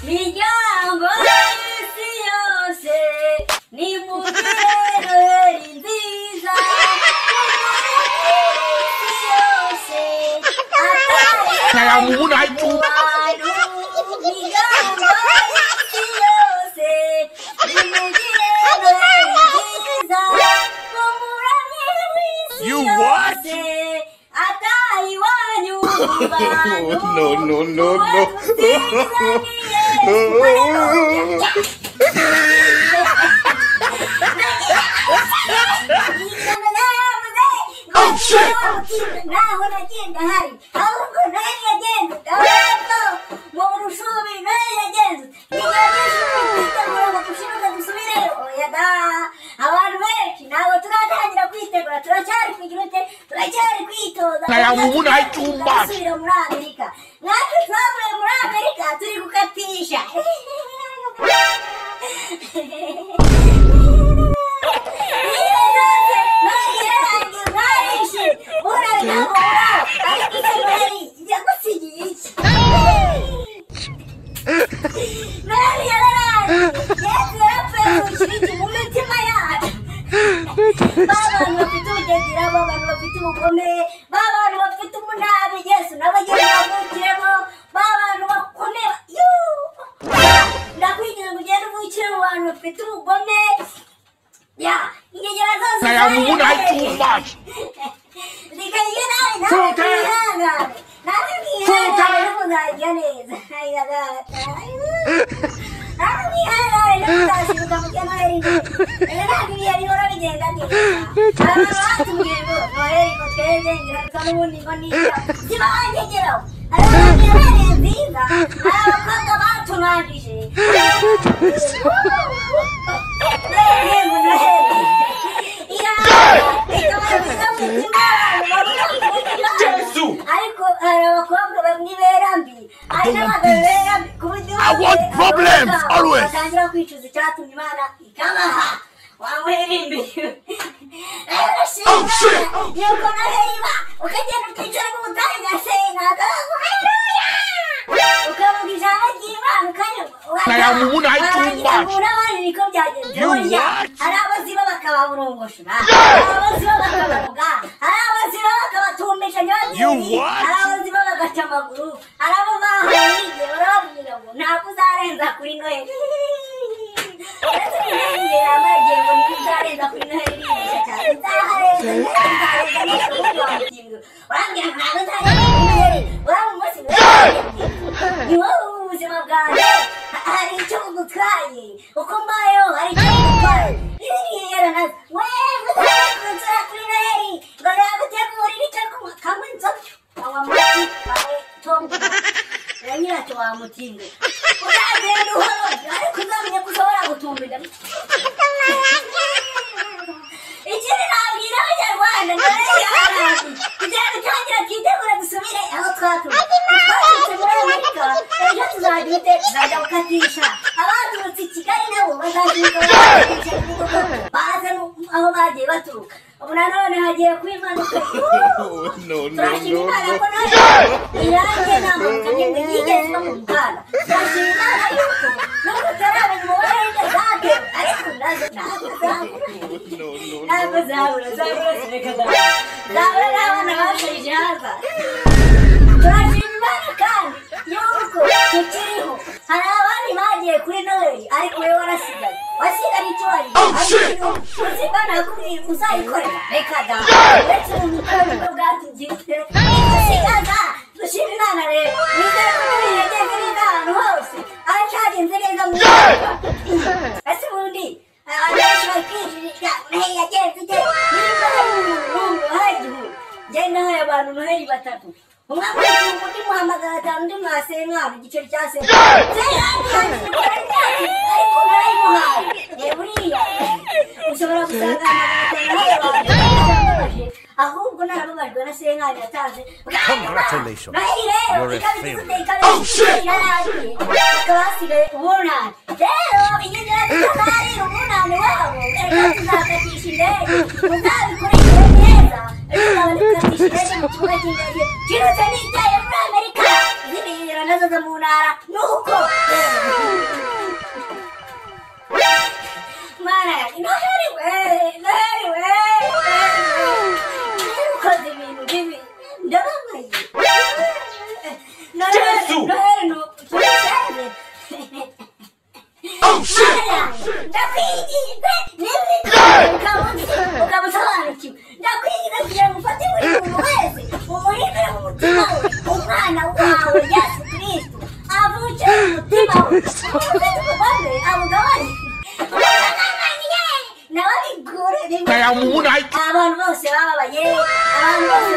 miryango y'isi yose nimugire noheri nziza isi yose Nayamubona hayitu miryango y'isi yose nimugire noheri nziza umuramyi w'isi You what? yose atayi wanyu No. Oh shit! Naho nagenda hari ahubwo nayo yagenze murushumi nayo yagenze niba gushiruka dusubireyo oya da abantu benshi ntabwo turatangira kwitegura turacyari kugira ute turacyari kwitoza Nayamubona hayitu gusubira muri Amerika natwe twavuye muri Amerika turi gukatisha Babanu bafite ubugendera, babanu bafite ubugome, babanu bafite umunabi, Yesu n'abageni bavukiremo, babanu bakomeye, ndakwinginze ngo ugende uvukire mu bantu bafite ubugome, ingegera zose Nayamubona hayitu zikagira nawe kwihangana, nawe kwihangana n'umuzajya neza, nawe kwihangana n'umuzashibuka mu gihe noheri ntabwo ibihe bihora bigenda neza, abantu batubwiye ngo noheri ngo tweze ngira n'ubundi ngo niga ziba wangegeraho, hari abandi noheri nziza, hari abakobwa batunangije, yego noheri ariko hari abakobwa bamwe berambi hari n'abagabo berambi ku buryo I want problems always. batangira kwicuza icyatumye Imana ikabaha wamuhirimbira yuko noheri iba ukagenda ukicara mu butayu ugasenga ukavuga ijambo ry'Imana Nayamubona hayitu n'abandi niko byagenze burya hari abaziba bakababurungusha hari abaziba bakabaruga hari abaziba bakabatumbisha nyabageni hari abaziba bagaca amaguru hari abo bahaye igihe barababwira ngo ntabwo uzarenza kuri noheri uretse n'inenge yambaye igihe ngo niba uzarenza kuri noheri irigisha cyane uzaharenza n'ubundi wamukinga urambwira ntabwo uzarenza kuri noheri uraba umunsi ni wowe ubuzima bwanjye hari icyo bugutwaye uko mbayeho hari icyo bugutwaye rero nazo wewe uzarenza kuri noheri ngo nagutegurire icyo kunywa kamwe inzoga awa amata awe tombo na nyiracyo wamutinda uzagenda uhoro ariko uzamenya ko ushobora gutumbira ikindi nabwira abanyarwanda noheri yarangiye kugira ngo tangira twitegure dusubire aho twaturutse muri Amerika ejo tuzajya gukatisha abaturutse i Kigali nabo bazajya baze aho bagiye baturuka ubu nanone hagiye kwimanuka turashima Imana ko nayo irangiye nta mpanuka n'imwe yigeze iba mu muhanda turashima Imana yuko nubwo tutarabona umubare w'inyazadewe ariko nazo ntabwo zabura reka zabura n'abana basharije haza turashima Imana kandi yuko tukiriho hari abandi bagiye kuri noheri ariko wowe warasigaye wasigara icyo wari ariko uzimana yakubwira uzayikorera reka da uretse ubukwe bwatugifite dusigaza dushima Imana rero wizere ko noheri yagenze neza ahantu hose aho cyagenze neza mu Rwanda ese ubundi abenshi bari kwinjirira noheri yagenze ite niba hari umuntu hagihu njye nahaye abantu noheri batatu umwaka w'igihugu undi muhamagara cyane undi mwasenkana igiceri cya senkana ariko narayimuhaye buriya ushobora gusanga ahubwo narababajwe na senkana yatanze Congratulations. You're a failure. Oh shit! Bakaba hasigaye ubunani rero inyinjira zitazari ubunani wabo reka tuzakatisha indege muzabikurikire neza reka tuzabikatisha indege mu kibuga cy'indege kirutse n'icyaye muri Amerika zibirana kazoza mu ntara nuko mana noheri we ukoze ibintu bibi ndabamaye noheri no Oh shit! ndakwigize ukamusobanukirwa ndakwigize kugira ngo ufate buri muntu wese umuhindure mu mutima we umwana wawe yesu kristo avuke mu mutima we umugabane nawe abigure I am woman. abantu bose bababaye abantu bose